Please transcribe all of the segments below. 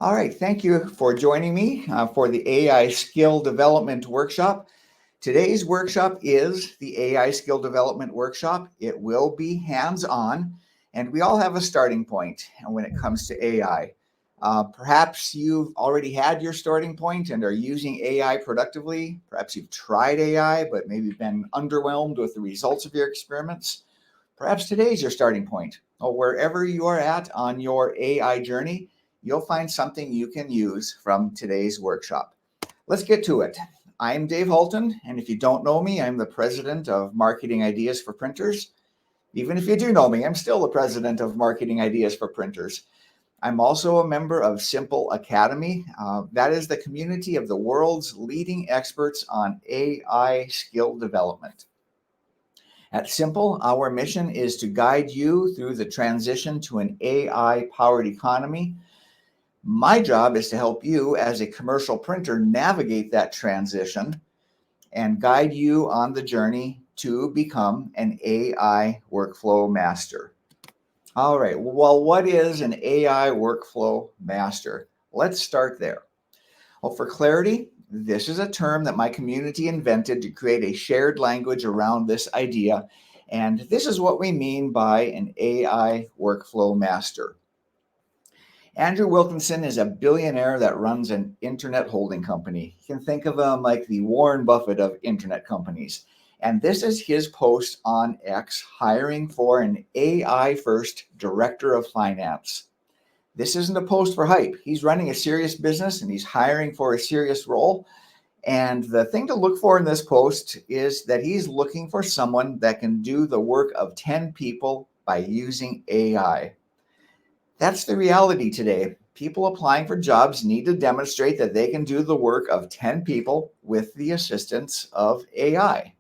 All right, thank you for joining me for the AI Skill Development Workshop. Today's workshop is the AI Skill Development Workshop. It will be hands-on, and we all have a starting point when it comes to AI. Perhaps you've already had your starting point and are using AI productively. Perhaps you've tried AI, but maybe been underwhelmed with the results of your experiments. Perhaps today's your starting point, or wherever you are at on your AI journey, you'll find something you can use from today's workshop. Let's get to it. I'm Dave Halton, and if you don't know me, I'm the president of Marketing Ideas for Printers. Even if you do know me, I'm still the president of Marketing Ideas for Printers. I'm also a member of Simple Academy. That is the community of the world's leading experts on AI skill development. At Simple, our mission is to guide you through the transition to an AI-powered economy. My job is to help you as a commercial printer navigate that transition and guide you on the journey to become an AI workflow master. All right, well, what is an AI workflow master? Let's start there. Well, for clarity, this is a term that my community invented to create a shared language around this idea. And this is what we mean by an AI workflow master. Andrew Wilkinson is a billionaire that runs an internet holding company. You can think of him like the Warren Buffett of internet companies. And this is his post on X hiring for an AI-first director of finance. This isn't a post for hype. He's running a serious business and he's hiring for a serious role. And the thing to look for in this post is that he's looking for someone that can do the work of 10 people by using AI. That's the reality today. People applying for jobs need to demonstrate that they can do the work of 10 people with the assistance of AI.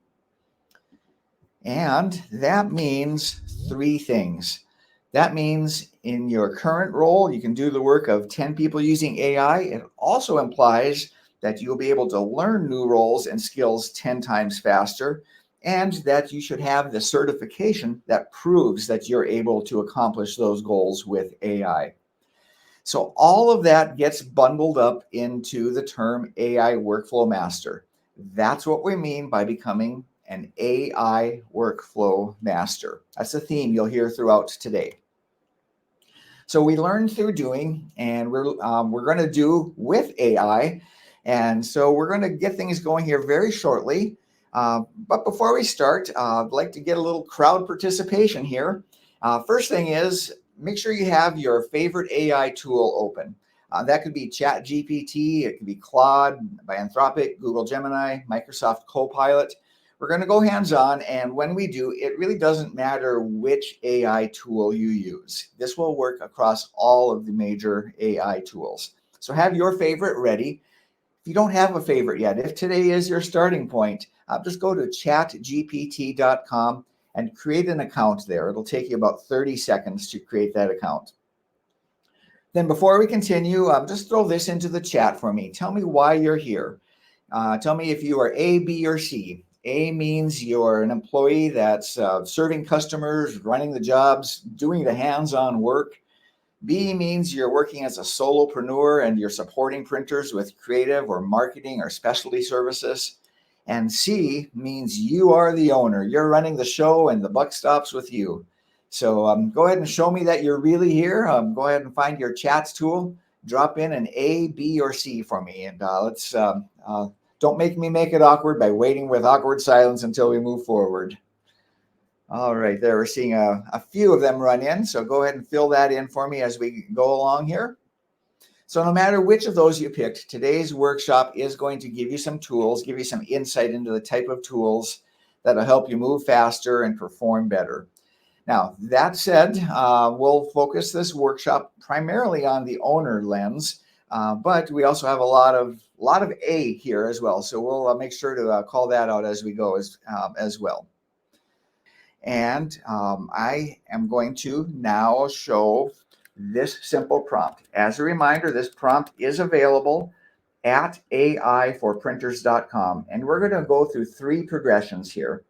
And that means three things. That means in your current role, you can do the work of 10 people using AI. It also implies that you'll be able to learn new roles and skills 10 times faster, and that you should have the certification that proves that you're able to accomplish those goals with AI. So all of that gets bundled up into the term AI Workflow Master. That's what we mean by becoming an AI Workflow Master. That's a theme you'll hear throughout today. So we learn through doing, and we're going to do with AI. And so we're going to get things going here very shortly. But before we start, I'd like to get a little crowd participation here. First thing is, make sure you have your favorite AI tool open. That could be ChatGPT, it could be Claude by Anthropic, Google Gemini, Microsoft Copilot. We're going to go hands-on, and when we do, it really doesn't matter which AI tool you use. This will work across all of the major AI tools. So have your favorite ready. If you don't have a favorite yet, if today is your starting point, just go to chatgpt.com and create an account there. It'll take you about 30 seconds to create that account. Then before we continue, just throw this into the chat for me. Tell me why you're here. Tell me if you are A, B, or C. A means you're an employee that's serving customers, running the jobs, doing the hands-on work. B means you're working as a solopreneur and you're supporting printers with creative or marketing or specialty services. And C means you are the owner. You're running the show and the buck stops with you. So go ahead and show me that you're really here. Go ahead and find your chats tool. Drop in an A, B, or C for me. And let's don't make me make it awkward by waiting with awkward silence until we move forward. All right, there we're seeing a few of them run in. So go ahead and fill that in for me as we go along here. So no matter which of those you picked, today's workshop is going to give you some tools, give you some insight into the type of tools that'll help you move faster and perform better. Now, that said, we'll focus this workshop primarily on the owner lens, but we also have a lot of A here as well. So we'll make sure to call that out as we go as well. And I am going to now show this simple prompt. As a reminder, this prompt is available at aiforprinters.com. And we're going to go through three progressions here.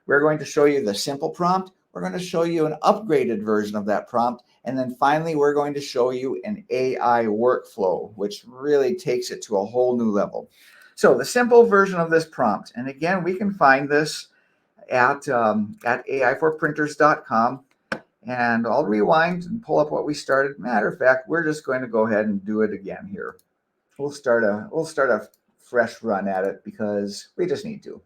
We're going to show you the simple prompt. We're going to show you an upgraded version of that prompt. And then finally, we're going to show you an AI workflow, which really takes it to a whole new level. So the simple version of this prompt, and again, we can find this at AI4printers.com. And I'll rewind and pull up what we started. Matter of fact, we're just going to go ahead and do it again here. We'll start a fresh run at it because we just need to.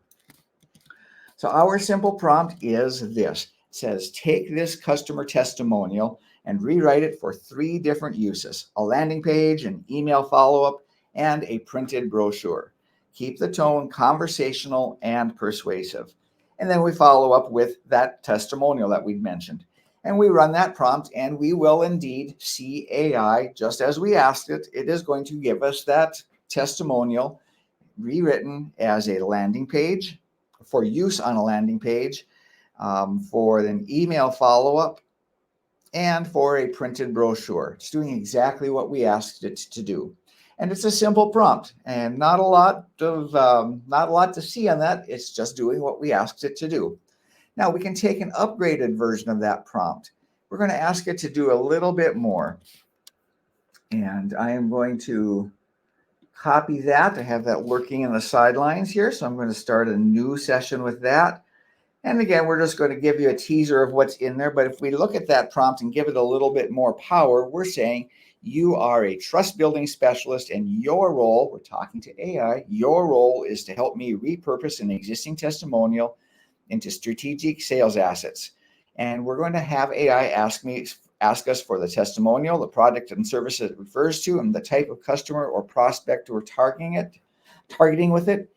So our simple prompt is this. It says, take this customer testimonial and rewrite it for 3 different uses: a landing page, an email follow-up, and a printed brochure. Keep the tone conversational and persuasive. And then we follow up with that testimonial that we'd mentioned. And we run that prompt, and we will indeed see AI, just as we asked it. It is going to give us that testimonial rewritten as a landing page, for use on a landing page, for an email follow-up, and for a printed brochure. It's doing exactly what we asked it to do. And it's a simple prompt, and not a lot to see on that. It's just doing what we asked it to do. Now we can take an upgraded version of that prompt. We're going to ask it to do a little bit more. And I am going to copy that. I have that working in the sidelines here. So I'm going to start a new session with that. And again, we're just going to give you a teaser of what's in there. But if we look at that prompt and give it a little bit more power, we're saying you are a trust building specialist, and your role, we're talking to AI, your role is to help me repurpose an existing testimonial into strategic sales assets. And we're going to have AI ask us for the testimonial, the product and service it refers to, and the type of customer or prospect we're targeting with it.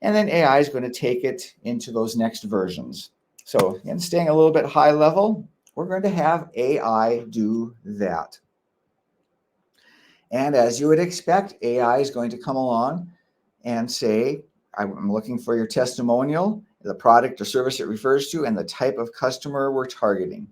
And then AI is going to take it into those next versions. So again, staying a little bit high level, we're going to have AI do that. And as you would expect, AI is going to come along and say, I'm looking for your testimonial, the product or service it refers to, and the type of customer we're targeting.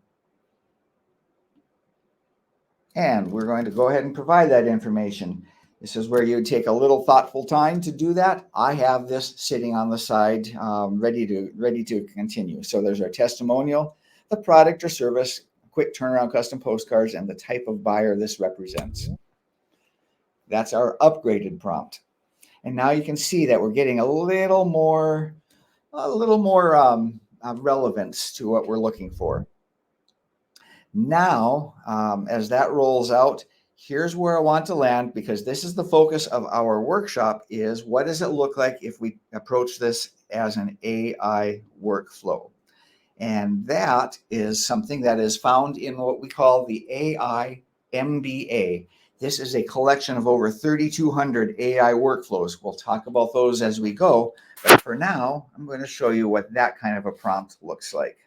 And we're going to go ahead and provide that information. This is where you would take a little thoughtful time to do that. I have this sitting on the side, ready to continue. So there's our testimonial, the product or service, quick turnaround custom postcards, and the type of buyer this represents. That's our upgraded prompt. And now you can see that we're getting a little more relevance to what we're looking for. Now, as that rolls out, here's where I want to land, because this is the focus of our workshop, is what does it look like if we approach this as an AI workflow? And that is something that is found in what we call the AI MBA. This is a collection of over 3,200 AI workflows. We'll talk about those as we go, but for now, I'm going to show you what that kind of a prompt looks like.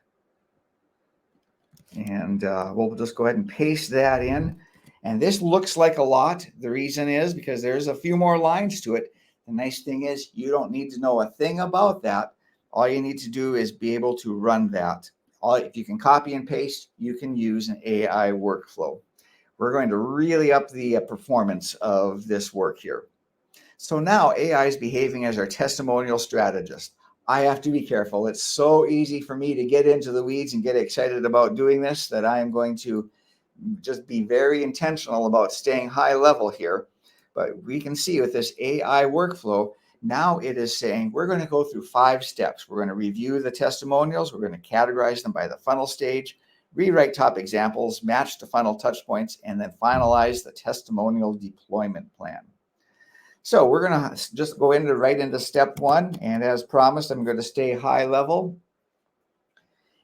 And we'll just go ahead and paste that in. And this looks like a lot. The reason is because there's a few more lines to it. The nice thing is you don't need to know a thing about that. All you need to do is be able to run that. If you can copy and paste, you can use an AI workflow. We're going to really up the performance of this work here. So now AI is behaving as our testimonial strategist. I have to be careful. It's so easy for me to get into the weeds and get excited about doing this that I am going to just be very intentional about staying high level here. But we can see with this AI workflow, now it is saying we're going to go through 5 steps. We're going to review the testimonials. We're going to categorize them by the funnel stage, rewrite top examples, match the funnel touch points, and then finalize the testimonial deployment plan. So we're going to just go right into step 1. And as promised, I'm going to stay high level.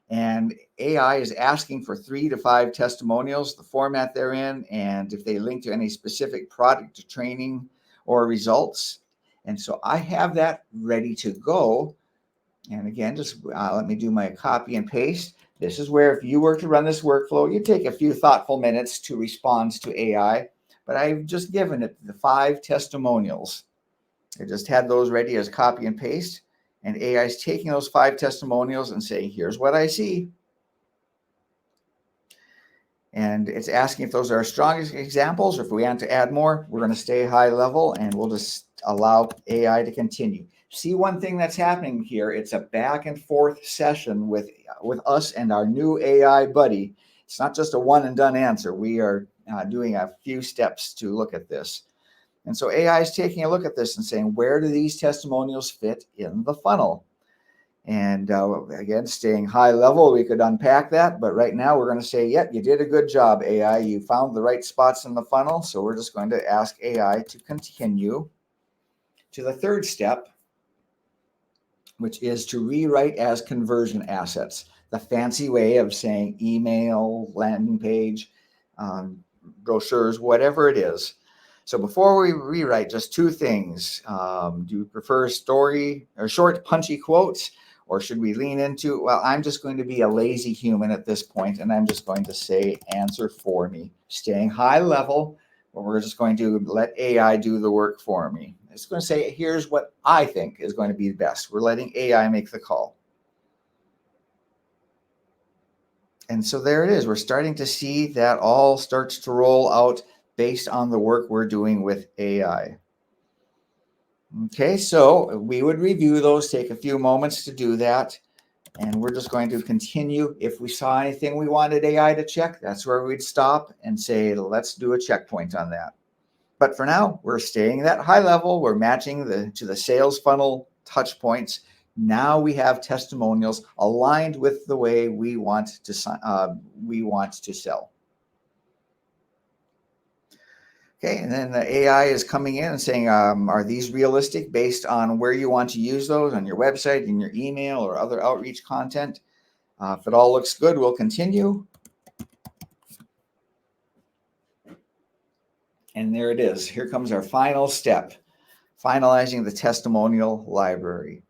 And AI is asking for 3 to 5 testimonials, the format they're in, and if they link to any specific product or training or results. And so I have that ready to go. And again, just let me do my copy and paste. This is where if you were to run this workflow, you'd take a few thoughtful minutes to respond to AI. But I've just given it the 5 testimonials. I just had those ready as copy and paste. And AI is taking those 5 testimonials and saying, here's what I see. And it's asking if those are our strongest examples, or if we want to add more. We're going to stay high level, and we'll just allow AI to continue. see one thing that's happening here. It's a back and forth session with us and our new AI buddy. It's not just a one and done answer. We are doing a few steps to look at this. And so AI is taking a look at this and saying, where do these testimonials fit in the funnel? And again, staying high level, we could unpack that. But right now we're going to say, yep, you did a good job, AI. You found the right spots in the funnel. So we're just going to ask AI to continue to the third step, which is to rewrite as conversion assets. The fancy way of saying email, landing page, brochures, whatever it is. So before we rewrite, just two things. Do you prefer story or short, punchy quotes? Or should we lean into, well, I'm just going to be a lazy human at this point, and I'm just going to say, answer for me. Staying high level, or we're just going to let AI do the work for me. It's going to say, here's what I think is going to be best. We're letting AI make the call. And so there it is. We're starting to see that all starts to roll out based on the work we're doing with AI. Okay, so we would review those, take a few moments to do that. And we're just going to continue. If we saw anything we wanted AI to check, that's where we'd stop and say, let's do a checkpoint on that. But for now, we're staying at that high level. We're matching to the sales funnel touch points. Now we have testimonials aligned with the way we want to sell. Okay, and then the AI is coming in and saying, are these realistic based on where you want to use those on your website, in your email, or other outreach content? If it all looks good, we'll continue. And there it is. Here comes our final step, finalizing the testimonial library.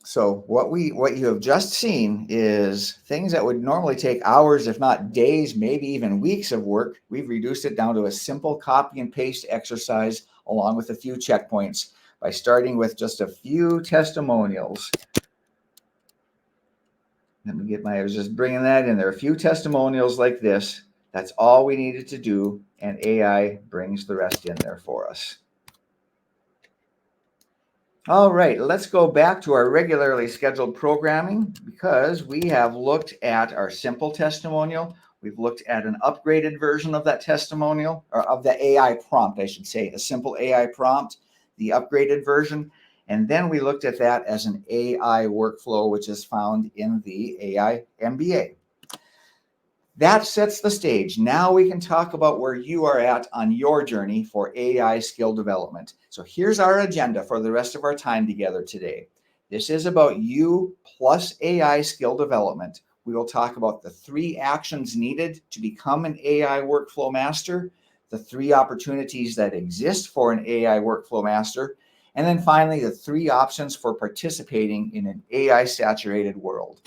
So what you have just seen is things that would normally take hours, if not days, maybe even weeks of work. We've reduced it down to a simple copy and paste exercise along with a few checkpoints by starting with just a few testimonials. I was just bringing that in there. A few testimonials like this. That's all we needed to do, and AI brings the rest in there for us. All right, let's go back to our regularly scheduled programming because we have looked at our simple testimonial. We've looked at an upgraded version of that testimonial, or of the AI prompt, I should say, a simple AI prompt, the upgraded version. And then we looked at that as an AI workflow, which is found in the AI MBA. That sets the stage. Now we can talk about where you are at on your journey for AI skill development. So here's our agenda for the rest of our time together today. This is about you plus AI skill development. We will talk about the 3 actions needed to become an AI workflow master, the 3 opportunities that exist for an AI workflow master, and then finally the 3 options for participating in an AI saturated world.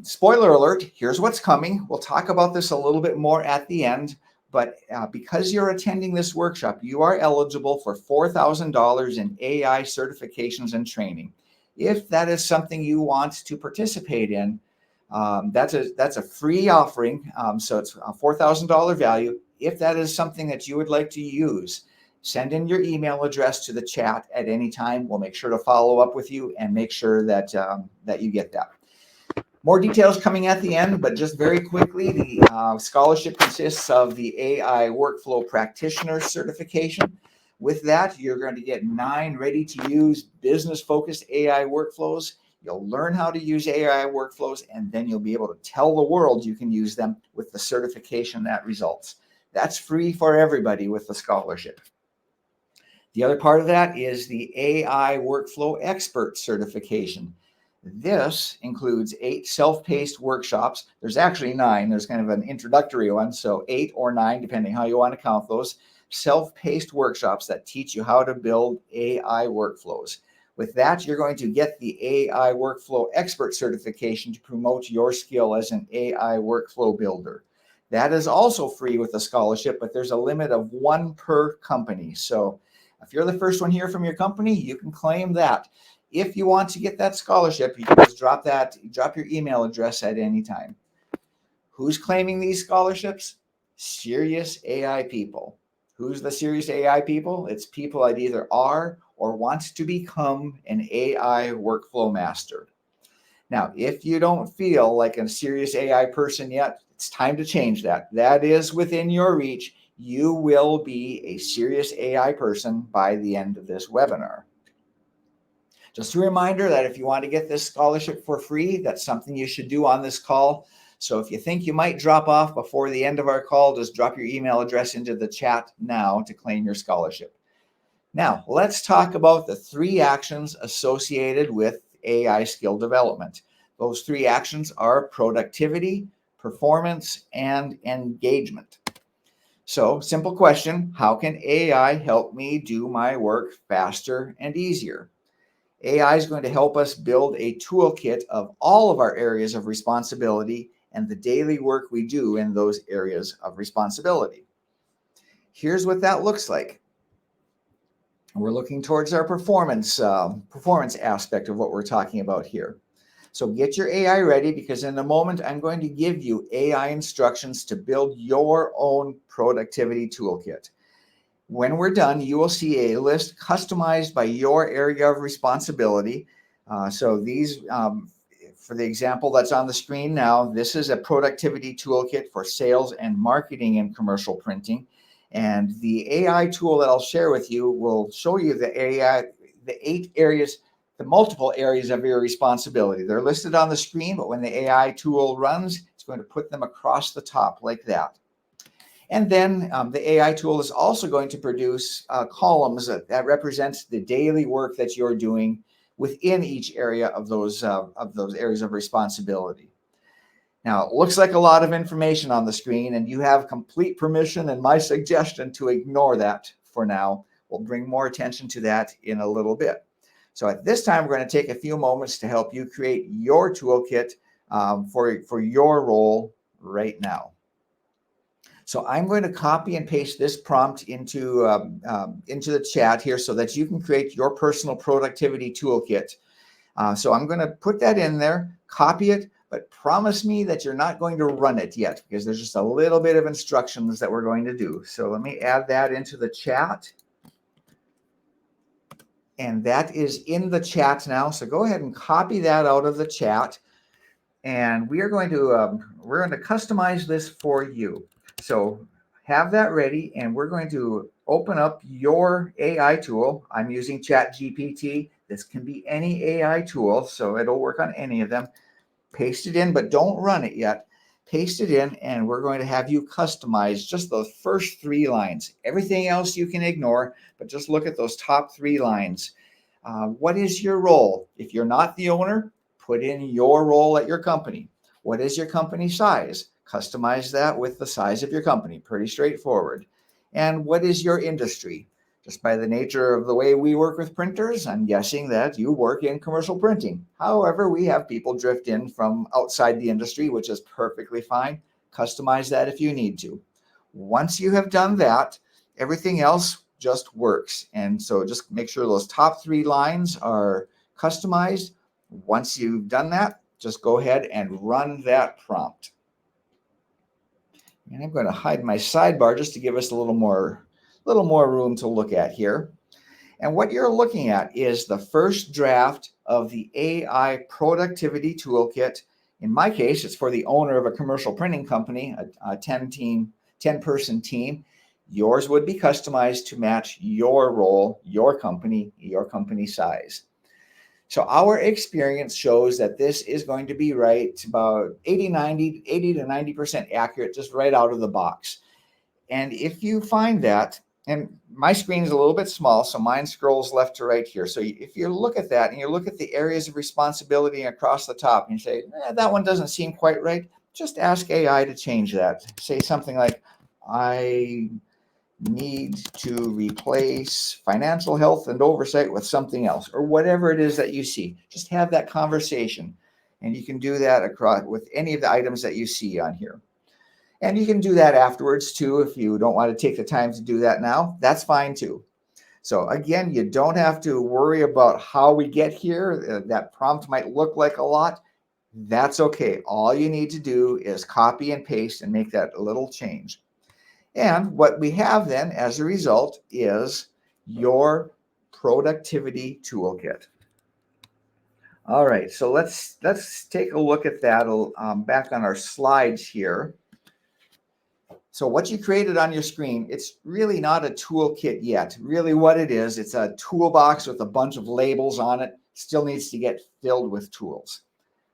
Spoiler alert, here's what's coming. We'll talk about this a little bit more at the end, but because you're attending this workshop, you are eligible for $4,000 in AI certifications and training. If that is something you want to participate in, that's a free offering, so it's a $4,000 value. If that is something that you would like to use, send in your email address to the chat at any time. We'll make sure to follow up with you and make sure that you get that. More details coming at the end, but just very quickly, the scholarship consists of the AI Workflow Practitioner certification. With that, you're going to get 9 ready-to-use, business-focused AI workflows. You'll learn how to use AI workflows, and then you'll be able to tell the world you can use them with the certification that results. That's free for everybody with the scholarship. The other part of that is the AI Workflow Expert certification. This includes 8 self-paced workshops. There's actually 9. There's kind of an introductory one, so 8 or 9, depending how you want to count those. Self-paced workshops that teach you how to build AI workflows. With that, you're going to get the AI Workflow Expert certification to promote your skill as an AI workflow builder. That is also free with a scholarship, but there's a limit of 1 per company. So if you're the first one here from your company, you can claim that. If you want to get that scholarship, you can just drop your email address at any time. Who's claiming these scholarships? Serious AI people Who's the serious AI people? It's people that either are or want to become an AI workflow master. Now, if you don't feel like a serious AI person yet, it's time to change that. That is within your reach. You will be a serious AI person by the end of this webinar. Just a reminder that if you want to get this scholarship for free, that's something you should do on this call. So if you think you might drop off before the end of our call, just drop your email address into the chat now to claim your scholarship. Now, let's talk about the 3 actions associated with AI skill development. Those 3 actions are productivity, performance, and engagement. So, simple question, how can AI help me do my work faster and easier? AI is going to help us build a toolkit of all of our areas of responsibility and the daily work we do in those areas of responsibility. Here's what that looks like. We're looking towards our performance aspect of what we're talking about here. So get your AI ready, because in a moment, I'm going to give you AI instructions to build your own productivity toolkit. When we're done, you will see a list customized by your area of responsibility. So these, for the example that's on the screen now, this is a productivity toolkit for sales and marketing in commercial printing. And the AI tool that I'll share with you will show you the 8 areas, the multiple areas of your responsibility. They're listed on the screen, but when the AI tool runs, it's going to put them across the top like that. And then the AI tool is also going to produce columns that represents the daily work that you're doing within each area of those areas of responsibility. Now, it looks like a lot of information on the screen, and you have complete permission and my suggestion to ignore that for now. We'll bring more attention to that in a little bit. So at this time, we're going to take a few moments to help you create your toolkit for your role right now. So I'm going to copy and paste this prompt into the chat here so that you can create your personal productivity toolkit. So I'm going to put that in there, copy it, but promise me that you're not going to run it yet, because there's just a little bit of instructions that we're going to do. So let me add that into the chat. And that is in the chat now. So go ahead and copy that out of the chat. And we are going to customize this for you. So have that ready, and we're going to open up your AI tool. I'm using ChatGPT. This can be any AI tool, so it'll work on any of them. Paste it in, but don't run it yet. Paste it in, and we're going to have you customize just those first 3 lines. Everything else you can ignore, but just look at those top 3 lines. What is your role? If you're not the owner, put in your role at your company. What is your company size? Customize that with the size of your company. Pretty straightforward. And what is your industry? Just by the nature of the way we work with printers, I'm guessing that you work in commercial printing. However, we have people drift in from outside the industry, which is perfectly fine. Customize that if you need to. Once you have done that, everything else just works. And so just make sure those top 3 lines are customized. Once you've done that, just go ahead and run that prompt. And I'm going to hide my sidebar just to give us a little more room to look at here. And what you're looking at is the first draft of the AI productivity toolkit. In my case, it's for the owner of a commercial printing company, a 10-person team. Yours would be customized to match your role, your company size. So our experience shows that this is going to be right about 80 to 90% accurate, just right out of the box. And if you find that, and my screen is a little bit small, so mine scrolls left to right here. So if you look at that and you look at the areas of responsibility across the top and you say, that one doesn't seem quite right, just ask AI to change that. Say something like, I need to replace financial health and oversight with something else, or whatever it is that you see. Just have that conversation. And you can do that across with any of the items that you see on here. And you can do that afterwards too. If you don't want to take the time to do that now, that's fine too. So again, you don't have to worry about how we get here. That prompt might look like a lot. That's okay. All you need to do is copy and paste and make that little change. And what we have then as a result is your productivity toolkit. All right, so let's take a look at that back on our slides here. So what you created on your screen, it's really not a toolkit yet. Really what it is, it's a toolbox with a bunch of labels on it. Still needs to get filled with tools.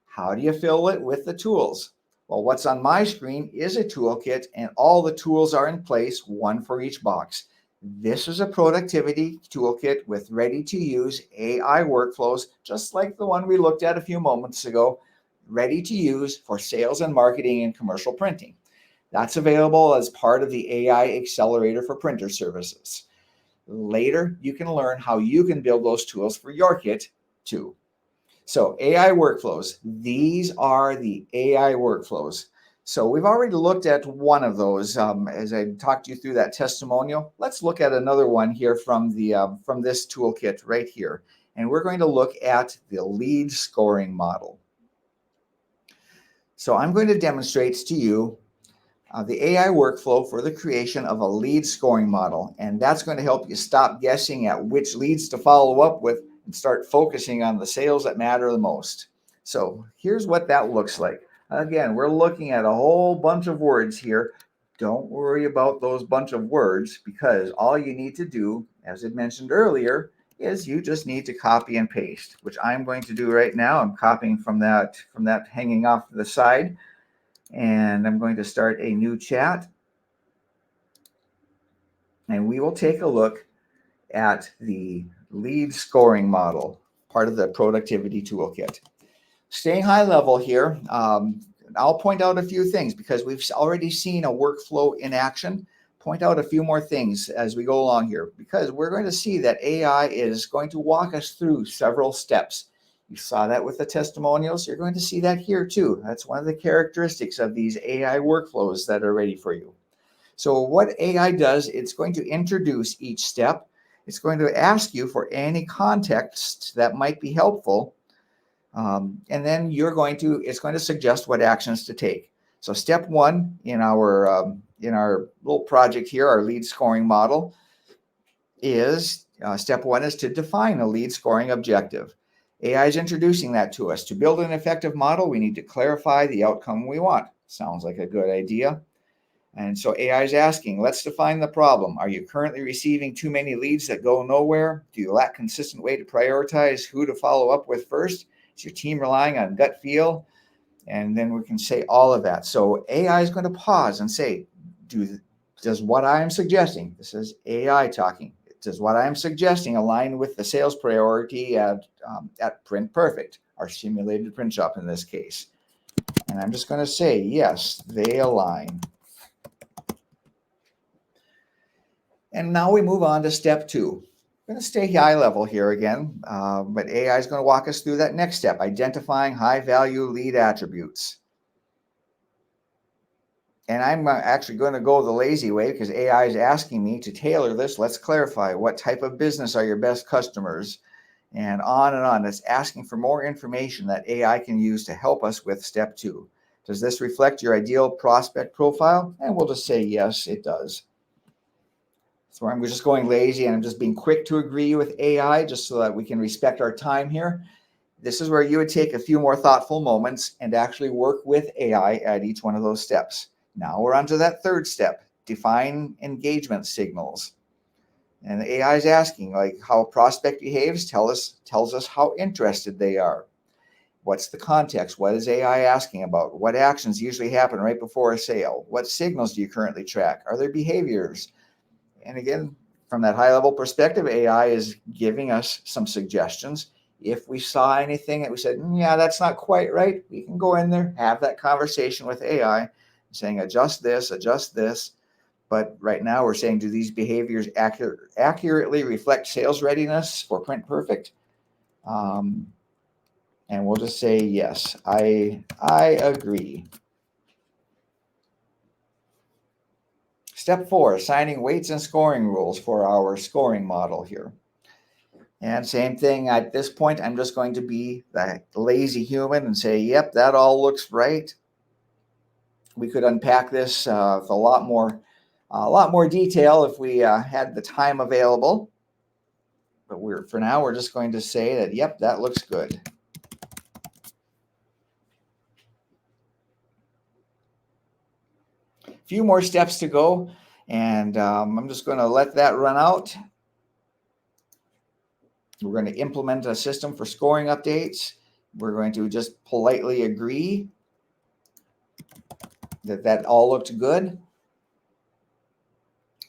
How do you fill it with the tools? Well, what's on my screen is a toolkit and all the tools are in place, one for each box. This is a productivity toolkit with ready to use AI workflows, just like the one we looked at a few moments ago, ready to use for sales and marketing and commercial printing. That's available as part of the AI Accelerator for printer services. Later, you can learn how you can build those tools for your kit too. So AI workflows, these are the AI workflows. So we've already looked at one of those as I talked you through that testimonial. Let's look at another one here from this toolkit right here. And we're going to look at the lead scoring model. So I'm going to demonstrate to you the AI workflow for the creation of a lead scoring model. And that's going to help you stop guessing at which leads to follow up with and start focusing on the sales that matter the most. So here's what that looks like. Again, we're looking at a whole bunch of words here. Don't worry about those bunch of words because all you need to do, as I mentioned earlier, is you just need to copy and paste, which I'm going to do right now. I'm copying from that hanging off to the side. And I'm going to start a new chat. And we will take a look at the lead scoring model, part of the productivity toolkit. Staying high level here, I'll point out a few things because we've already seen a workflow in action. Point out a few more things as we go along here because we're going to see that AI is going to walk us through several steps. You saw that with the testimonials. You're going to see that here too. That's one of the characteristics of these AI workflows that are ready for you. So what AI does, it's going to introduce each step. It's going to ask you for any context that might be helpful. And then it's going to suggest what actions to take. So step one in our little project here, our lead scoring model is step one is to define a lead scoring objective. AI is introducing that to us. To build an effective model, we need to clarify the outcome we want. Sounds like a good idea. And so AI is asking, let's define the problem. Are you currently receiving too many leads that go nowhere? Do you lack a consistent way to prioritize who to follow up with first? Is your team relying on gut feel? And then we can say all of that. So AI is going to pause and say, does what I am suggesting, this is AI talking, does what I am suggesting align with the sales priority at Print Perfect, our simulated print shop in this case? And I'm just going to say, yes, they align. And now we move on to step two. I'm going to stay high level here again, but AI is going to walk us through that next step, identifying high value lead attributes. And I'm actually going to go the lazy way because AI is asking me to tailor this. Let's clarify what type of business are your best customers, and on and on. It's asking for more information that AI can use to help us with step two. Does this reflect your ideal prospect profile? And we'll just say, yes, it does. So I'm just going lazy and I'm just being quick to agree with AI just so that we can respect our time here. This is where you would take a few more thoughtful moments and actually work with AI at each one of those steps. Now we're on to that third step, define engagement signals. And the AI is asking, like, how a prospect behaves tells us how interested they are. What's the context? What is AI asking about? What actions usually happen right before a sale? What signals do you currently track? Are there behaviors? And again, from that high level perspective, AI is giving us some suggestions. If we saw anything that we said, yeah, that's not quite right, we can go in there, have that conversation with AI, saying adjust this. But right now we're saying, do these behaviors accurately reflect sales readiness for Print Perfect? And we'll just say, yes, I agree. Step four, assigning weights and scoring rules for our scoring model here. And same thing at this point, I'm just going to be the lazy human and say, yep, that all looks right. We could unpack this with a lot more A lot more detail if we had the time available. But for now, we're just going to say that, yep, that looks good. A few more steps to go, and I'm just going to let that run out. We're going to implement a system for scoring updates. We're going to just politely agree that all looked good.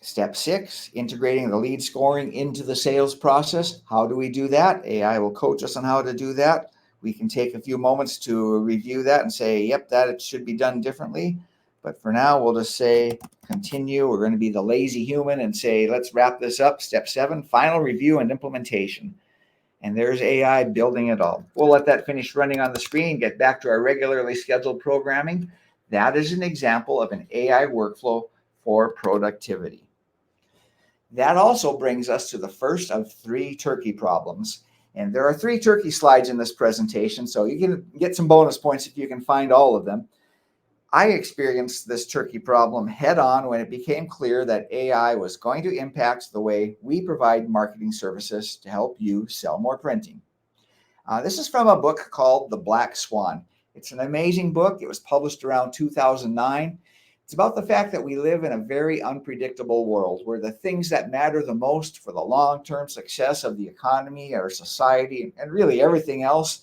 Step 6, integrating the lead scoring into the sales process. How do we do that? AI will coach us on how to do that. We can take a few moments to review that and say, yep, that it should be done differently. But for now, we'll just say continue. We're going to be the lazy human and say, let's wrap this up. Step 7, final review and implementation. And there's AI building it all. We'll let that finish running on the screen, get back to our regularly scheduled programming. That is an example of an AI workflow for productivity. That also brings us to the first of 3 turkey problems. And there are 3 turkey slides in this presentation, so you can get some bonus points if you can find all of them. I experienced this turkey problem head on when it became clear that AI was going to impact the way we provide marketing services to help you sell more printing. This is from a book called The Black Swan. It's an amazing book. It was published around 2009. It's about the fact that we live in a very unpredictable world where the things that matter the most for the long-term success of the economy, our society, and really everything else,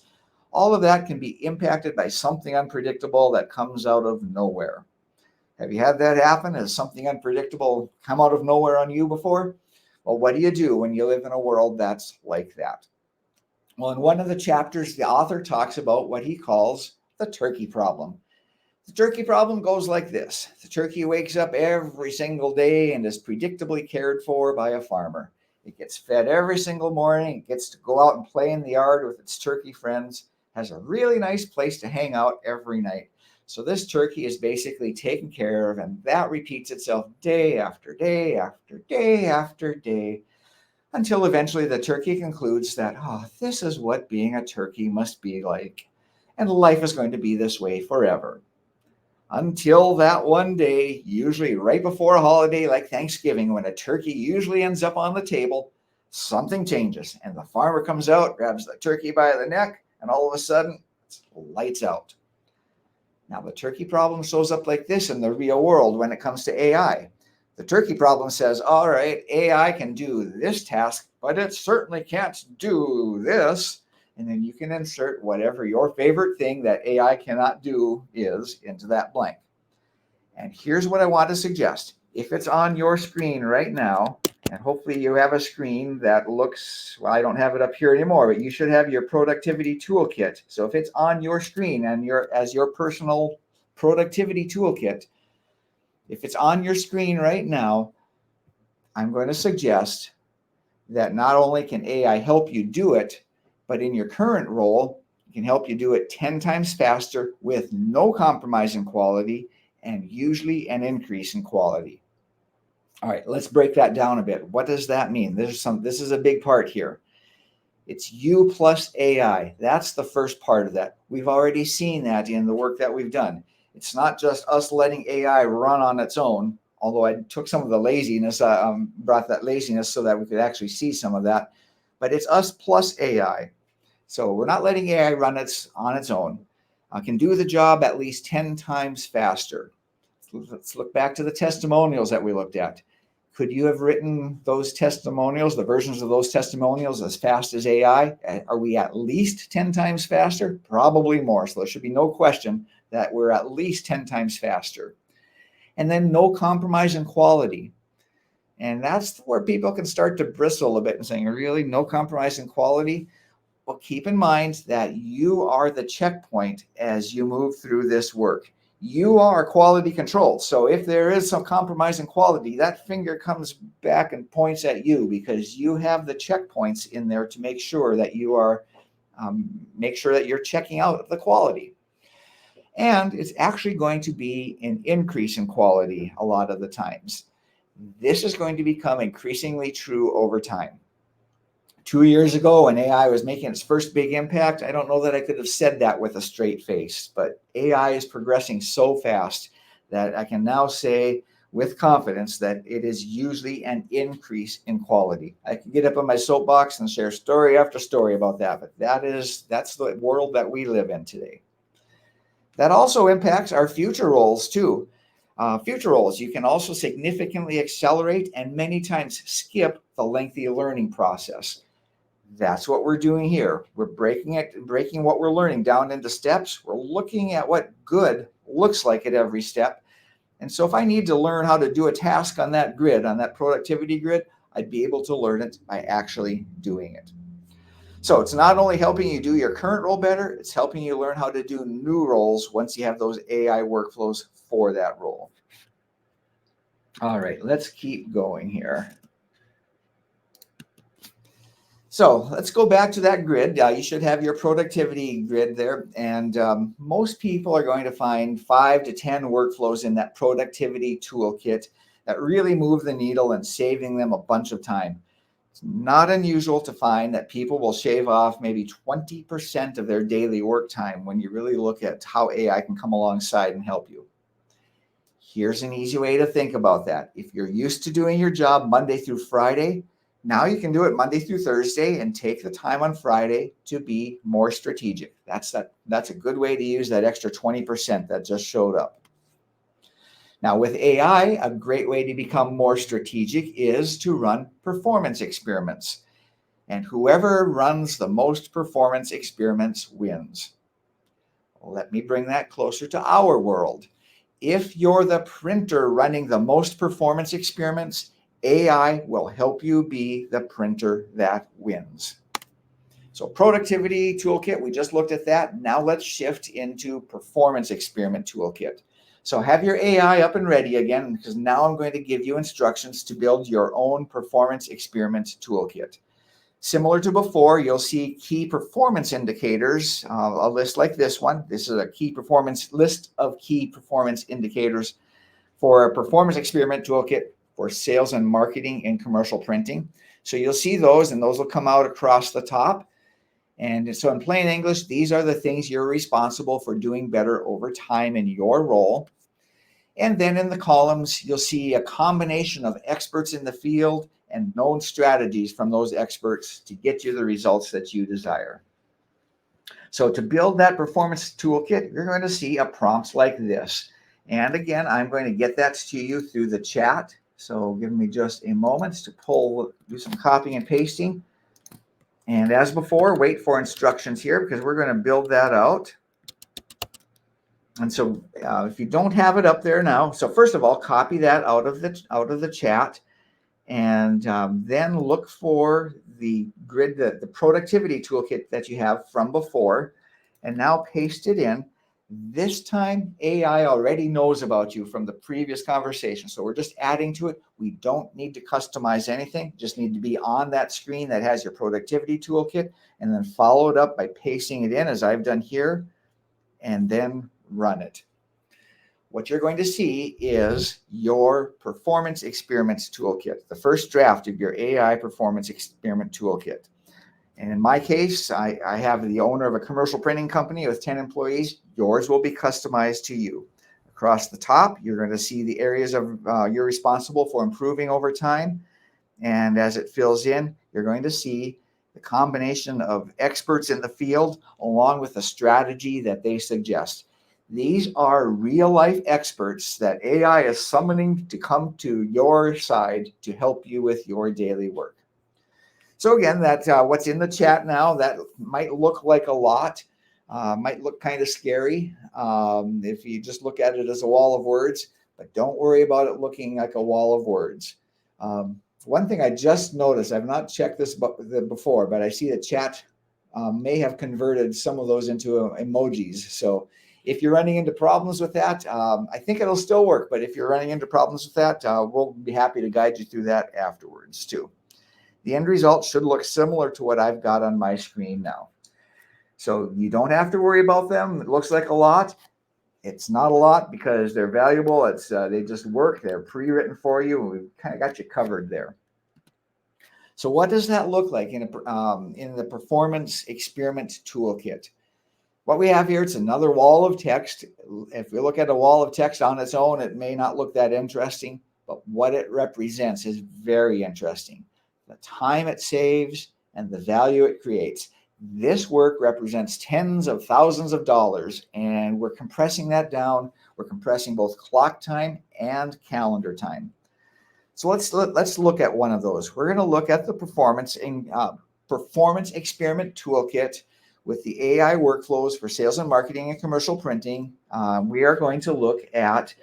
all of that can be impacted by something unpredictable that comes out of nowhere. Have you had that happen? Has something unpredictable come out of nowhere on you before? Well, what do you do when you live in a world that's like that? Well, in one of the chapters, the author talks about what he calls the turkey problem. The turkey problem goes like this. The turkey wakes up every single day and is predictably cared for by a farmer. It gets fed every single morning. It gets to go out and play in the yard with its turkey friends, has a really nice place to hang out every night. So this turkey is basically taken care of, and that repeats itself day after day after day after day, until eventually the turkey concludes that, this is what being a turkey must be like, and life is going to be this way forever. Until that one day, usually right before a holiday like Thanksgiving, when a turkey usually ends up on the table, something changes, and the farmer comes out, grabs the turkey by the neck, and all of a sudden, it's lights out. Now, the turkey problem shows up like this in the real world when it comes to AI. The turkey problem says, all right, AI can do this task, but it certainly can't do this. And then you can insert whatever your favorite thing that AI cannot do is into that blank. And here's what I want to suggest. If it's on your screen right now, and hopefully you have a screen that looks, well, I don't have it up here anymore, but you should have your productivity toolkit. So if it's on your screen and as your personal productivity toolkit, if it's on your screen right now, I'm going to suggest that not only can AI help you do it, but in your current role, it can help you do it 10 times faster with no compromise in quality and usually an increase in quality. All right, let's break that down a bit. What does that mean? This is a big part here. It's you plus AI. That's the first part of that. We've already seen that in the work that we've done. It's not just us letting AI run on its own, although I took some of the laziness, brought that laziness so that we could actually see some of that. But it's us plus AI. So we're not letting AI run on its own. Can do the job at least 10 times faster. Let's look back to the testimonials that we looked at. Could you have written those testimonials, the versions of those testimonials, as fast as AI? Are we at least 10 times faster? Probably more. So there should be no question that we're at least 10 times faster. And then no compromise in quality. And that's where people can start to bristle a bit and saying, really, no compromise in quality? Well, keep in mind that you are the checkpoint as you move through this work. You are quality control. So if there is some compromise in quality, that finger comes back and points at you because you have the checkpoints in there to make sure that you are, you're checking out the quality. And it's actually going to be an increase in quality a lot of the times. This is going to become increasingly true over time. 2 years ago, when AI was making its first big impact, I don't know that I could have said that with a straight face, but AI is progressing so fast that I can now say with confidence that it is usually an increase in quality. I can get up on my soapbox and share story after story about that, but that's the world that we live in today. That also impacts our future roles too. Future roles, you can also significantly accelerate and many times skip the lengthy learning process. That's what we're doing here. We're breaking what we're learning down into steps. We're looking at what good looks like at every step. And so if I need to learn how to do a task on that grid, on that productivity grid, I'd be able to learn it by actually doing it. So it's not only helping you do your current role better, it's helping you learn how to do new roles once you have those AI workflows for that role. All right, let's keep going here. So let's go back to that grid. You should have your productivity grid there. And most people are going to find 5 to 10 workflows in that productivity toolkit that really move the needle and saving them a bunch of time. It's not unusual to find that people will shave off maybe 20% of their daily work time when you really look at how AI can come alongside and help you. Here's an easy way to think about that. If you're used to doing your job Monday through Friday, now you can do it Monday through Thursday and take the time on Friday to be more strategic. That's a good way to use that extra 20% that just showed up. Now with AI, a great way to become more strategic is to run performance experiments. And whoever runs the most performance experiments wins. Let me bring that closer to our world. If you're the printer running the most performance experiments, AI will help you be the printer that wins. So productivity toolkit, we just looked at that. Now let's shift into performance experiment toolkit. So have your AI up and ready again, because now I'm going to give you instructions to build your own performance experiment toolkit. Similar to before, you'll see key performance indicators, a list like this one. This is a list of key performance indicators for a performance experiment toolkit for sales and marketing and commercial printing. So you'll see those, and those will come out across the top. And so in plain English, these are the things you're responsible for doing better over time in your role. And then in the columns, you'll see a combination of experts in the field and known strategies from those experts to get you the results that you desire. So to build that performance toolkit, you're going to see a prompt like this. And again, I'm going to get that to you through the chat. So give me just a moment to do some copying and pasting. And as before, wait for instructions here because we're going to build that out. And so if you don't have it up there now, so first of all, copy that out of the chat, and then look for the grid, the productivity toolkit that you have from before, and now paste it in. This time, AI already knows about you from the previous conversation. So we're just adding to it. We don't need to customize anything. Just need to be on that screen that has your productivity toolkit, and then follow it up by pasting it in as I've done here, and then run it. What you're going to see is your performance experiments toolkit, the first draft of your AI performance experiment toolkit. And in my case, I have the owner of a commercial printing company with 10 employees. Yours will be customized to you. Across the top, you're going to see the areas of you're responsible for improving over time. And as it fills in, you're going to see the combination of experts in the field along with the strategy that they suggest. These are real-life experts that AI is summoning to come to your side to help you with your daily work. So again, that's what's in the chat now. That might look like a lot, might look kind of scary if you just look at it as a wall of words, but don't worry about it looking like a wall of words. One thing I just noticed, I've not checked this before, but I see the chat may have converted some of those into emojis. So if you're running into problems with that, I think it'll still work. But if you're running into problems with that, we'll be happy to guide you through that afterwards too. The end result should look similar to what I've got on my screen now. So you don't have to worry about them. It looks like a lot. It's not a lot because they're valuable. They just work. They're pre-written for you. And we've kind of got you covered there. So what does that look like in the performance experiment toolkit? What we have here, it's another wall of text. If we look at a wall of text on its own, it may not look that interesting. but what it represents is very interesting. The time it saves and the value it creates. This work represents tens of thousands of dollars, and we're compressing that down. We're compressing both clock time and calendar time. So let's look at one of those. We're going to look at the performance experiment toolkit with the AI workflows for sales and marketing and commercial printing. We are going to look at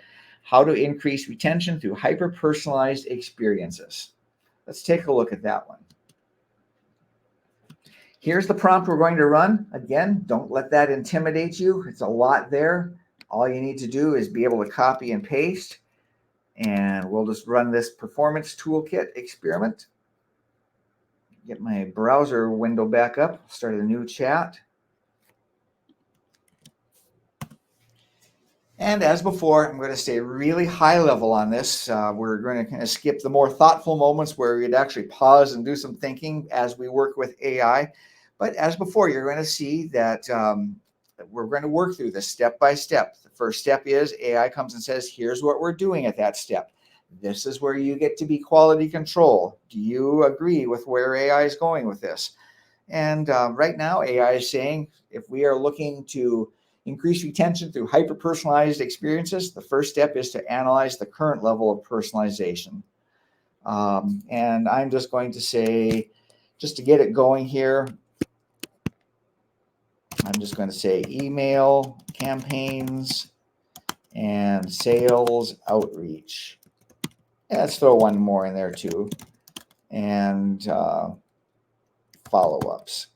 how to increase retention through hyper-personalized experiences. Let's take a look at that one. Here's the prompt we're going to run. Again, don't let that intimidate you. It's a lot there. All you need to do is be able to copy and paste, and we'll just run this performance toolkit experiment. Get my browser window back up, start a new chat. And as before, I'm going to stay really high level on this. We're going to kind of skip the more thoughtful moments where we'd actually pause and do some thinking as we work with AI. But as before, you're going to see that we're going to work through this step by step. The first step is AI comes and says, here's what we're doing at that step. This is where you get to be quality control. Do you agree with where AI is going with this? And right now, AI is saying if we are looking to increase retention through hyper-personalized experiences, the first step is to analyze the current level of personalization. And I'm just going to say, just to get it going here, I'm just going to say email campaigns and sales outreach. Yeah, let's throw one more in there too. And follow-ups.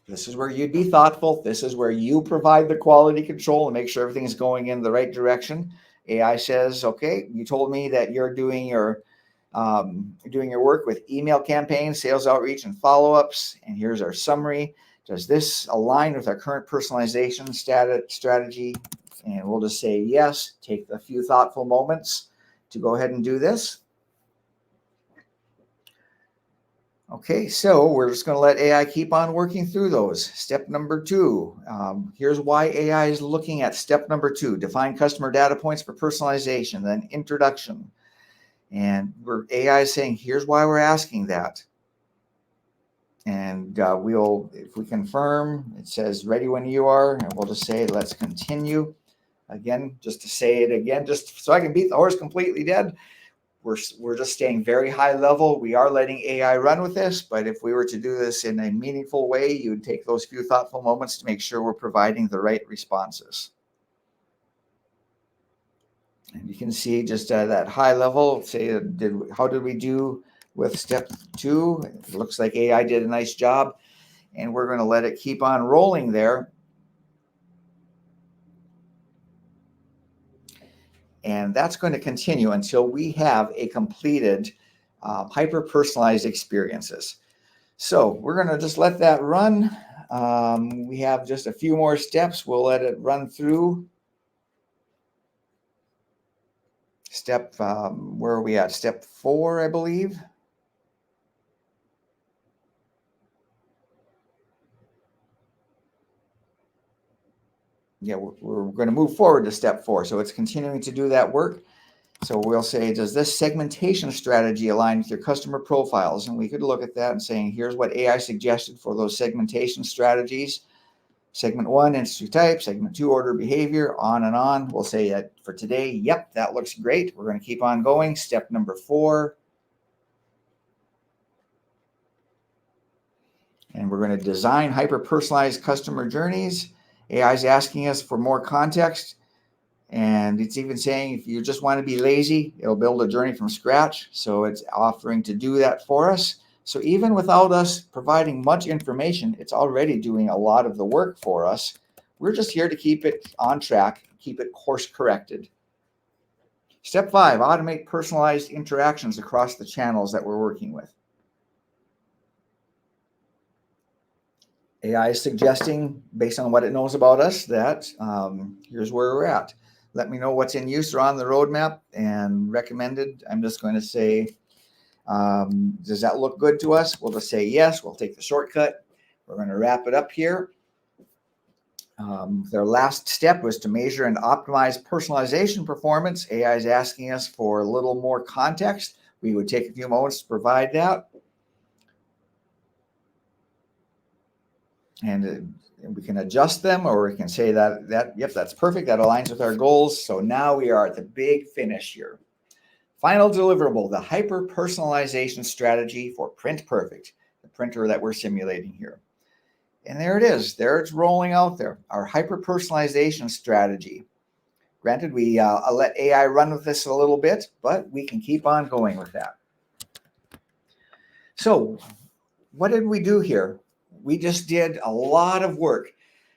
This is where you'd be thoughtful. This is where you provide the quality control and make sure everything's going in the right direction. AI says, okay, you told me that you're doing your work with email campaigns, sales outreach, and follow-ups. And here's our summary. Does this align with our current personalization strategy? And we'll just say yes. Take a few thoughtful moments to go ahead and do this. Okay, so we're just going to let AI keep on working through those. Step number 2. Here's why AI is looking at step number 2. Define customer data points for personalization, then introduction. And AI is saying, here's why we're asking that. And if we confirm, it says ready when you are, and we'll just say, let's continue. Again, just to say it again, just so I can beat the horse completely dead. We're just staying very high level. We are letting AI run with this, but if we were to do this in a meaningful way, you would take those few thoughtful moments to make sure we're providing the right responses. And you can see just that high level, say, how did we do with step 2? It looks like AI did a nice job, and we're going to let it keep on rolling there. And that's going to continue until we have a completed hyper-personalized experiences. So we're going to just let that run. We have just a few more steps. We'll let it run through. Step, where are we at? Step 4, I believe. Yeah, we're going to move forward to step 4. So it's continuing to do that work. So we'll say, does this segmentation strategy align with your customer profiles? And we could look at that and saying, here's what AI suggested for those segmentation strategies. Segment 1, industry type. Segment 2, order behavior, on and on. We'll say that for today, yep, that looks great. We're going to keep on going. Step number 4. And we're going to design hyper-personalized customer journeys. AI is asking us for more context, and it's even saying if you just want to be lazy, it'll build a journey from scratch. So it's offering to do that for us. So even without us providing much information, it's already doing a lot of the work for us. We're just here to keep it on track, keep it course corrected. Step 5, automate personalized interactions across the channels that we're working with. AI is suggesting, based on what it knows about us, that here's where we're at. Let me know what's in use or on the roadmap and recommended. I'm just going to say, does that look good to us? We'll just say yes. We'll take the shortcut. We're going to wrap it up here. Their last step was to measure and optimize personalization performance. AI is asking us for a little more context. We would take a few moments to provide that. And we can adjust them, or we can say yep, that's perfect. That aligns with our goals. So now we are at the big finish here. Final deliverable, the hyper-personalization strategy for Print Perfect, the printer that we're simulating here. And there it is. There it's rolling out there, our hyper-personalization strategy. Granted, we let AI run with this a little bit, but we can keep on going with that. So what did we do here? We just did a lot of work,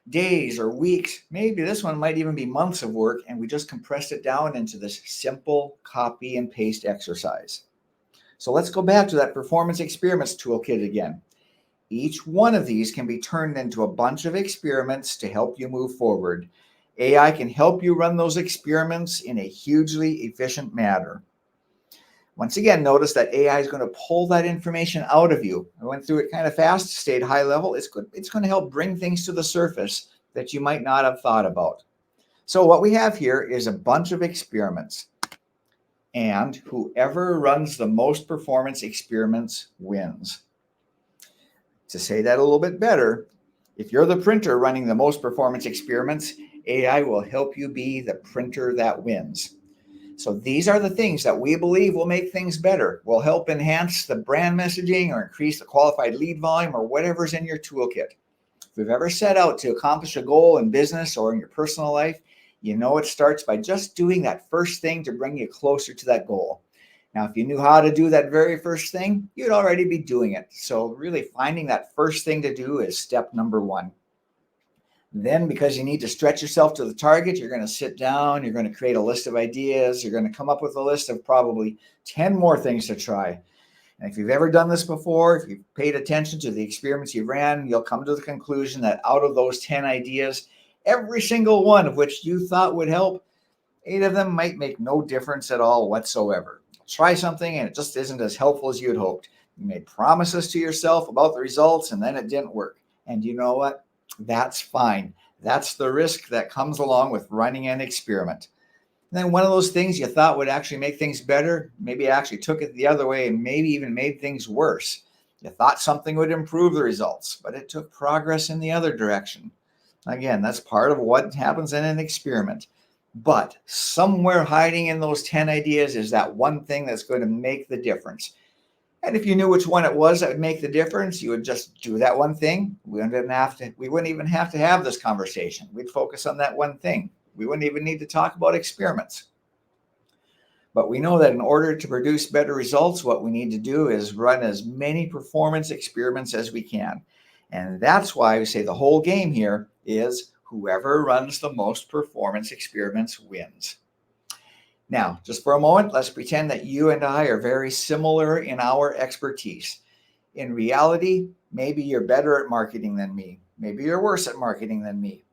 days or weeks, maybe this one might even be months of work, and we just compressed it down into this simple copy and paste exercise. So let's go back to that performance experiments toolkit again. Each one of these can be turned into a bunch of experiments to help you move forward. AI can help you run those experiments in a hugely efficient manner. Once again, notice that AI is going to pull that information out of you. I went through it kind of fast, stayed high level. It's going to help bring things to the surface that you might not have thought about. So what we have here is a bunch of experiments. And whoever runs the most performance experiments wins. To say that a little bit better, if you're the printer running the most performance experiments, AI will help you be the printer that wins. So these are the things that we believe will make things better, will help enhance the brand messaging or increase the qualified lead volume or whatever's in your toolkit. If you've ever set out to accomplish a goal in business or in your personal life, you know it starts by just doing that first thing to bring you closer to that goal. Now, if you knew how to do that very first thing, you'd already be doing it. So really finding that first thing to do is step number one. Then, because you need to stretch yourself to the target, you're going to sit down, you're going to create a list of ideas, you're going to come up with a list of probably 10 more things to try. And if you've ever done this before, if you've paid attention to the experiments you ran, you'll come to the conclusion that out of those 10 ideas, every single one of which you thought would help, 8 of them might make no difference at all whatsoever. Try something and it just isn't as helpful as you'd hoped. You made promises to yourself about the results and then it didn't work. And you know what? That's fine. That's the risk that comes along with running an experiment. And then one of those things you thought would actually make things better, maybe actually took it the other way and maybe even made things worse. You thought something would improve the results, but it took progress in the other direction. Again, that's part of what happens in an experiment. But somewhere hiding in those 10 ideas is that one thing that's going to make the difference. And if you knew which one it was that would make the difference, you would just do that one thing. We wouldn't even have to have this conversation. We'd focus on that one thing. We wouldn't even need to talk about experiments. But we know that in order to produce better results, what we need to do is run as many performance experiments as we can. And that's why we say the whole game here is whoever runs the most performance experiments wins. Now, just for a moment, let's pretend that you and I are very similar in our expertise. In reality, maybe you're better at marketing than me. Maybe you're worse at marketing than me.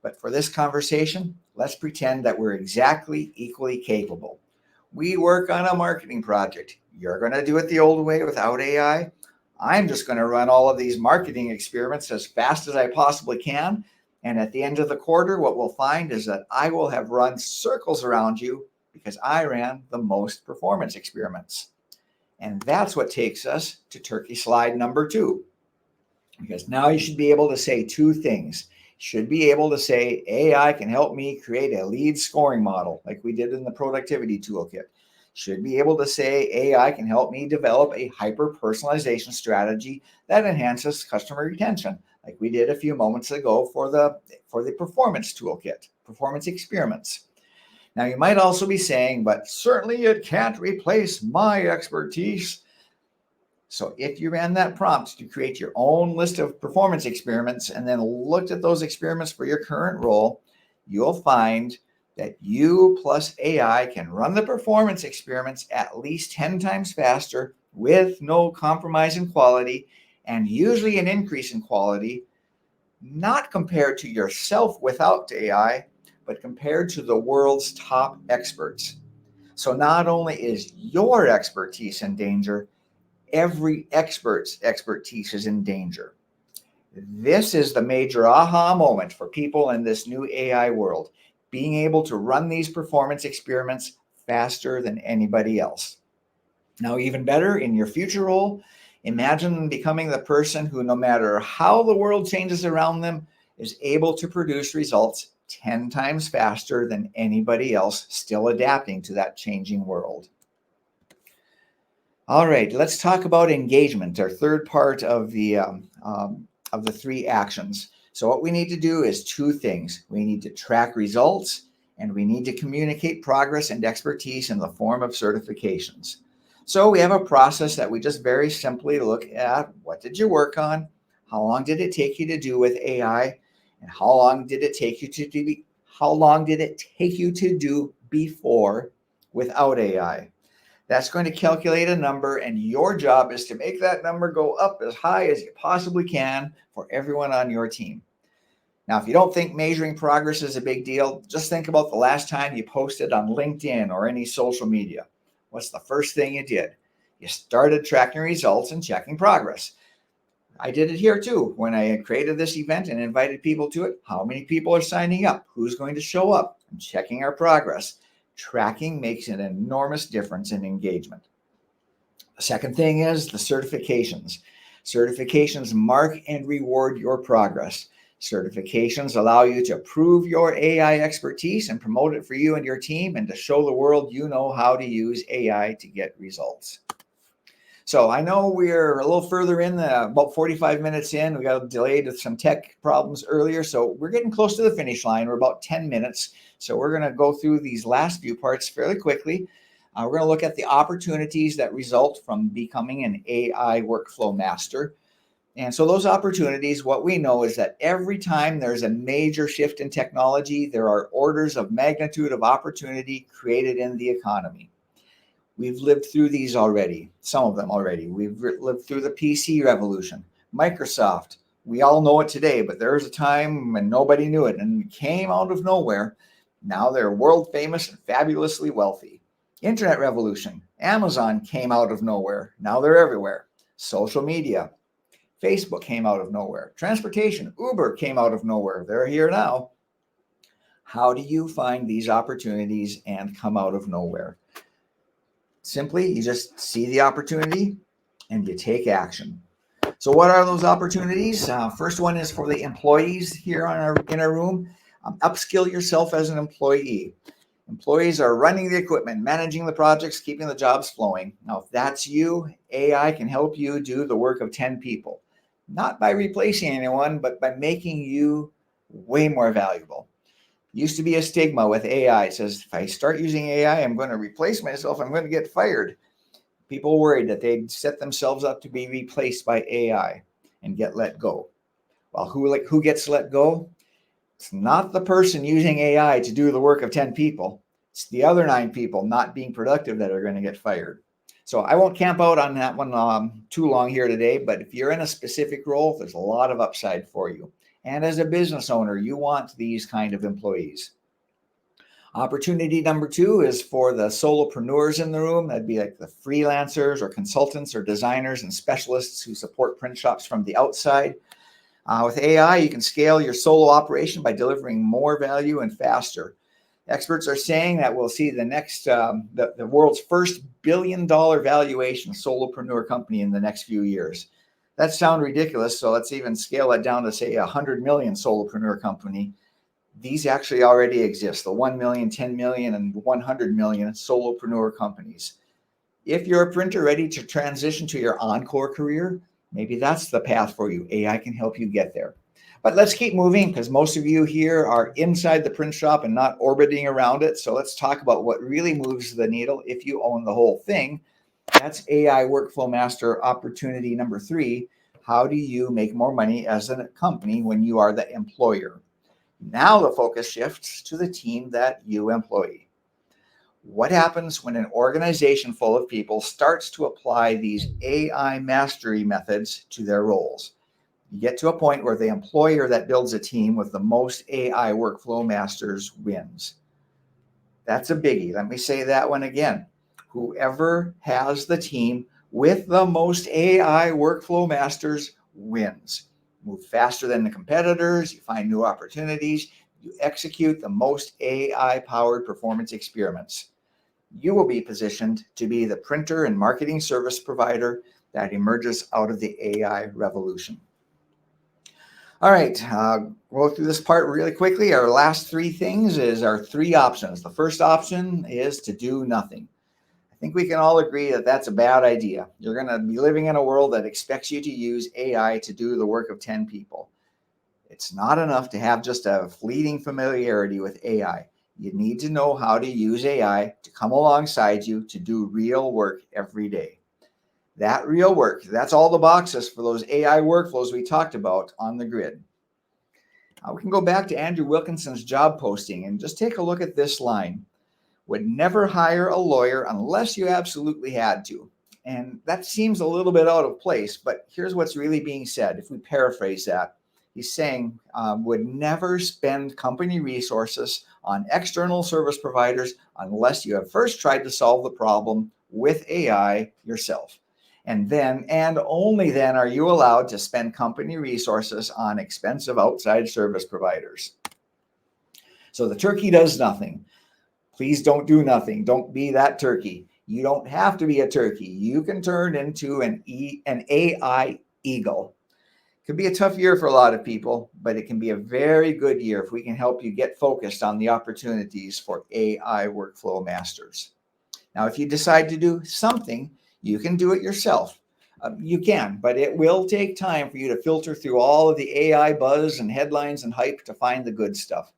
But for this conversation, let's pretend that we're exactly equally capable. We work on a marketing project. You're going to do it the old way without AI. I'm just going to run all of these marketing experiments as fast as I possibly can. And at the end of the quarter, what we'll find is that I will have run circles around you because I ran the most performance experiments. And that's what takes us to turkey slide number 2. Because now you should be able to say 2 things. You should be able to say, AI can help me create a lead scoring model like we did in the productivity toolkit. Should be able to say, AI can help me develop a hyper-personalization strategy that enhances customer retention, like we did a few moments ago for the performance toolkit, performance experiments. Now, you might also be saying, but certainly it can't replace my expertise. So if you ran that prompt to create your own list of performance experiments and then looked at those experiments for your current role, you'll find that you plus AI can run the performance experiments at least 10 times faster with no compromise in quality, and usually an increase in quality, not compared to yourself without AI, but compared to the world's top experts. So not only is your expertise in danger, every expert's expertise is in danger. This is the major aha moment for people in this new AI world, being able to run these performance experiments faster than anybody else. Now, even better, in your future role, imagine becoming the person who, no matter how the world changes around them, is able to produce results 10 times faster than anybody else, still adapting to that changing world. All right, let's talk about engagement, our third part of the three actions. So what we need to do is two things. We need to track results, and we need to communicate progress and expertise in the form of certifications. So we have a process that we just very simply look at: what did you work on? How long did it take you to do with AI? And how long did it take you to do before without AI? That's going to calculate a number, and your job is to make that number go up as high as you possibly can for everyone on your team. Now, if you don't think measuring progress is a big deal, just think about the last time you posted on LinkedIn or any social media. What's the first thing you did? You started tracking results and checking progress. I did it here too. When I created this event and invited people to it, how many people are signing up? Who's going to show up? I'm checking our progress. Tracking makes an enormous difference in engagement. The second thing is the certifications. Certifications mark and reward your progress. Certifications allow you to prove your AI expertise and promote it for you and your team, and to show the world you know how to use AI to get results. So I know we're a little further in, about 45 minutes in. We got delayed with some tech problems earlier. So we're getting close to the finish line. We're about 10 minutes. So we're going to go through these last few parts fairly quickly. We're going to look at the opportunities that result from becoming an AI workflow master. And so those opportunities, what we know is that every time there's a major shift in technology, there are orders of magnitude of opportunity created in the economy. We've lived through these already, some of them already. We've lived through the PC revolution. Microsoft, we all know it today, but there was a time when nobody knew it and it came out of nowhere. Now they're world famous and fabulously wealthy. Internet revolution, Amazon came out of nowhere. Now they're everywhere. Social media, Facebook came out of nowhere. Transportation, Uber came out of nowhere. They're here now. How do you find these opportunities and come out of nowhere? Simply, you just see the opportunity and you take action. So what are those opportunities? First one is for the employees here in our room. Upskill yourself as an employee. Employees are running the equipment, managing the projects, keeping the jobs flowing. Now, if that's you, AI can help you do the work of 10 people. Not by replacing anyone, but by making you way more valuable. Used to be a stigma with AI. It says, if I start using AI, I'm going to replace myself. I'm going to get fired. People worried that they'd set themselves up to be replaced by AI and get let go. Well, who gets let go? It's not the person using AI to do the work of 10 people. It's the other 9 people not being productive that are going to get fired. So I won't camp out on that one too long here today, but if you're in a specific role, there's a lot of upside for you. And as a business owner, you want these kind of employees. Opportunity number 2 is for the solopreneurs in the room. That'd be like the freelancers or consultants or designers and specialists who support print shops from the outside. With AI, you can scale your solo operation by delivering more value and faster. Experts are saying that we'll see the world's first billion-dollar valuation solopreneur company in the next few years. That sounds ridiculous, so let's even scale that down to, say, 100 million solopreneur company. These actually already exist, the 1 million, 10 million, and 100 million solopreneur companies. If you're a printer ready to transition to your encore career, maybe that's the path for you. AI can help you get there. But let's keep moving, because most of you here are inside the print shop and not orbiting around it. So let's talk about what really moves the needle if you own the whole thing. That's AI Workflow Master opportunity number 3. How do you make more money as a company when you are the employer? Now the focus shifts to the team that you employ. What happens when an organization full of people starts to apply these AI mastery methods to their roles? You get to a point where the employer that builds a team with the most AI workflow masters wins. That's a biggie. Let me say that one again. Whoever has the team with the most AI workflow masters wins. move faster than the competitors, you find new opportunities, you execute the most AI-powered performance experiments. You will be positioned to be the printer and marketing service provider that emerges out of the AI revolution. All right, we'll go through this part really quickly. Our last three things is our three options. The first option is to do nothing. I think we can all agree that that's a bad idea. You're going to be living in a world that expects you to use AI to do the work of 10 people. It's not enough to have just a fleeting familiarity with AI. You need to know how to use AI to come alongside you to do real work every day. That real work, that's all the boxes for those AI workflows we talked about on the grid. We can go back to Andrew Wilkinson's job posting and just take a look at this line. Would never hire a lawyer unless you absolutely had to. And that seems a little bit out of place, but here's what's really being said. If we paraphrase that, he's saying would never spend company resources on external service providers unless you have first tried to solve the problem with AI yourself. And then, and only then, are you allowed to spend company resources on expensive outside service providers. So the turkey does nothing. Please don't do nothing. Don't be that turkey. You don't have to be a turkey. You can turn into an AI eagle. It could be a tough year for a lot of people, but it can be a very good year if we can help you get focused on the opportunities for AI workflow masters. Now, if you decide to do something, you can do it yourself. You can, but it will take time for you to filter through all of the AI buzz and headlines and hype to find the good stuff.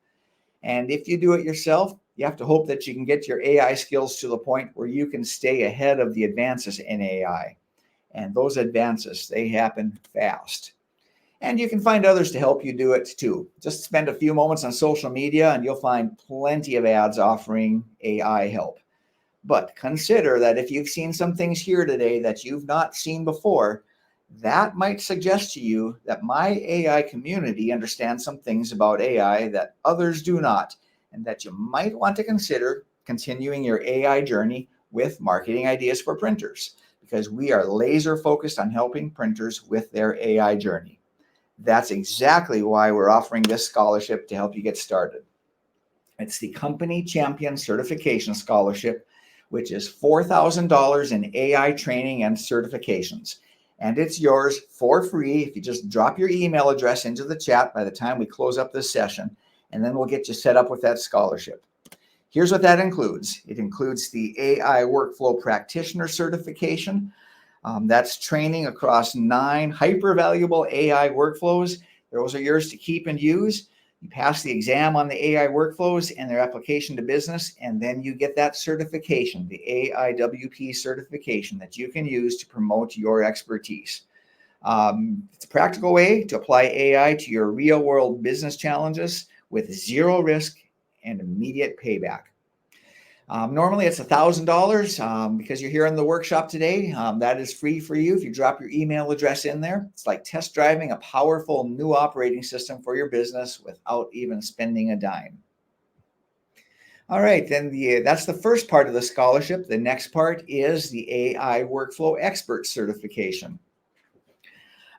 And if you do it yourself, you have to hope that you can get your AI skills to the point where you can stay ahead of the advances in AI. And those advances, they happen fast. And you can find others to help you do it too. Just spend a few moments on social media and you'll find plenty of ads offering AI help. But consider that if you've seen some things here today that you've not seen before, that might suggest to you that my AI community understands some things about AI that others do not, and that you might want to consider continuing your AI journey with marketing ideas for printers, because we are laser focused on helping printers with their AI journey. That's exactly why we're offering this scholarship to help you get started. It's the Company Champion Certification Scholarship, which is $4,000 in AI training and certifications. And it's yours for free if you just drop your email address into the chat by the time we close up this session, and then we'll get you set up with that scholarship. Here's what that includes. It includes the AI Workflow Practitioner certification. That's training across 9 hyper-valuable AI workflows. Those are yours to keep and use. You pass the exam on the AI workflows and their application to business, and then you get that certification, the AIWP certification that you can use to promote your expertise. It's a practical way to apply AI to your real-world business challenges with zero risk and immediate payback. Normally it's $1,000 because you're here in the workshop today. That is free for you if you drop your email address in there. It's like test driving a powerful new operating system for your business without even spending a dime. All right, then that's the first part of the scholarship. The next part is the AI Workflow Expert certification.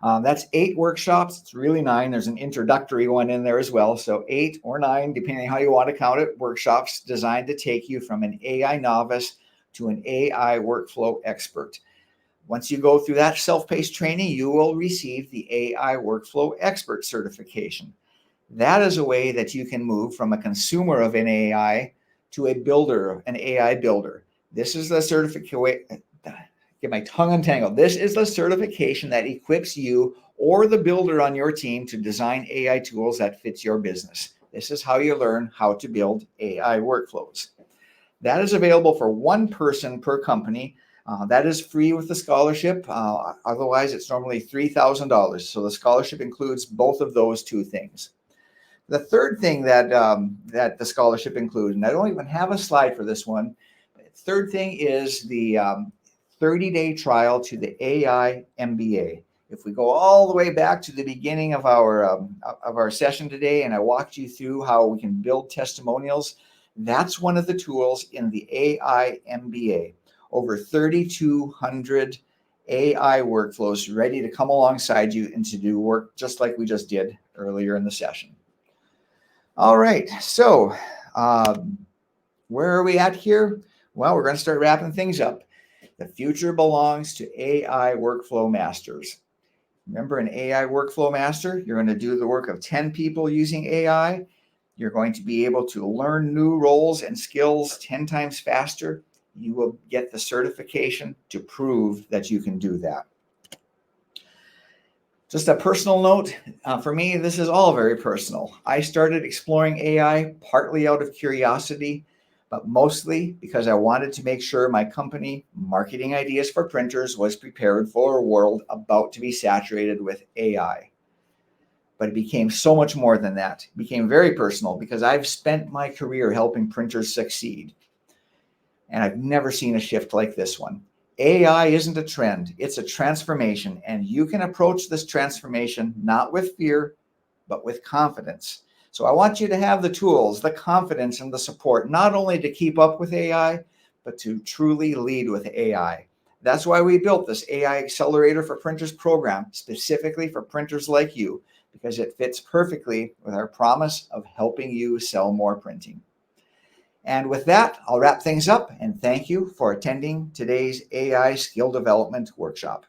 That's 8 workshops. It's really 9. There's an introductory one in there as well. So 8 or 9, depending on how you want to count it, workshops designed to take you from an AI novice to an AI workflow expert. Once you go through that self-paced training, you will receive the AI Workflow Expert certification. That is a way that you can move from a consumer of an AI to a builder, an AI builder. This is the certificate. Get my tongue untangled. This is the certification that equips you or the builder on your team to design AI tools that fits your business. This is how you learn how to build AI workflows. That is available for 1 person per company. That is free with the scholarship. Otherwise, it's normally $3,000. So the scholarship includes both of those 2 things. The third thing that the scholarship includes, and I don't even have a slide for this one, but the third thing is the 30-day trial to the AI MBA. If we go all the way back to the beginning of our session today, and I walked you through how we can build testimonials, that's one of the tools in the AI MBA. Over 3,200 AI workflows ready to come alongside you and to do work just like we just did earlier in the session. All right, so where are we at here? Well, we're going to start wrapping things up. The future belongs to AI workflow masters. Remember, an AI workflow master, you're going to do the work of 10 people using AI. You're going to be able to learn new roles and skills 10 times faster. You will get the certification to prove that you can do that. Just a personal note, for me, this is all very personal. I started exploring AI partly out of curiosity, but mostly because I wanted to make sure my company, Marketing Ideas for Printers, was prepared for a world about to be saturated with AI. But it became so much more than that. It became very personal because I've spent my career helping printers succeed. And I've never seen a shift like this one. AI isn't a trend, it's a transformation, and you can approach this transformation not with fear, but with confidence. So I want you to have the tools, the confidence, and the support, not only to keep up with AI, but to truly lead with AI. That's why we built this AI Accelerator for Printers program, specifically for printers like you, because it fits perfectly with our promise of helping you sell more printing. And with that, I'll wrap things up and thank you for attending today's AI Skill Development Workshop.